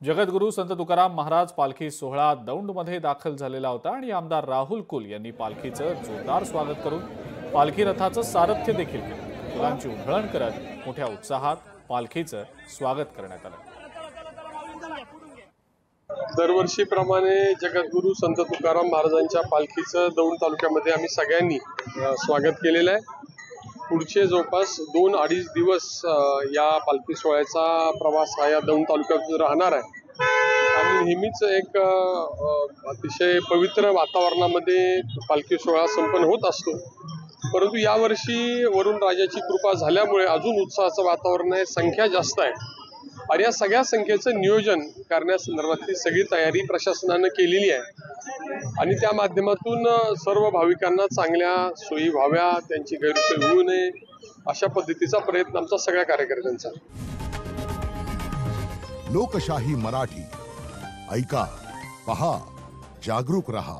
जगद्गुरू संत तुकाराम महाराज पालखी सोहळा दौंडमध्ये दाखल झालेला होता आणि आमदार राहुल कुल यांनी पालखीचं जोरदार स्वागत करून पालखी रथाचं सारथ्य देखील केलं। फुलांची उधळण करत मोठ्या उत्साहात पालखीचं स्वागत करण्यात आलं। दरवर्षीप्रमाणे जगद्गुरू संत तुकाराम महाराजांच्या पालखीचं दौंड तालुक्यामध्ये आम्ही सगळ्यांनी स्वागत केलेलं आहे। पुढचे जवळपास 2-2.5 दिवस या पालखी सोहळ्याचा प्रवास हा या दौंड तालुक्यात राहणार आहे। आम्ही नेहमीच एक अतिशय पवित्र वातावरणामध्ये पालखी सोहळा संपन्न होत असतो, परंतु यावर्षी वरुण राजाची कृपा झाल्यामुळे अजून उत्साहाचं वातावरण आहे, संख्या जास्त आहे आणि या सगळ्या संख्येचं नियोजन करण्यासंदर्भातली सगळी तयारी प्रशासनानं केलेली आहे आणि त्या माध्यमातून सर्व भाविकांना चांगल्या सोयी व्हाव्या, त्यांची गैरसोय होऊ नये अशा पद्धतीचा प्रयत्न आमचा सगळ्या कार्यकर्त्यांचा। लोकशाही मराठी ऐका, पहा, जागरूक रहा।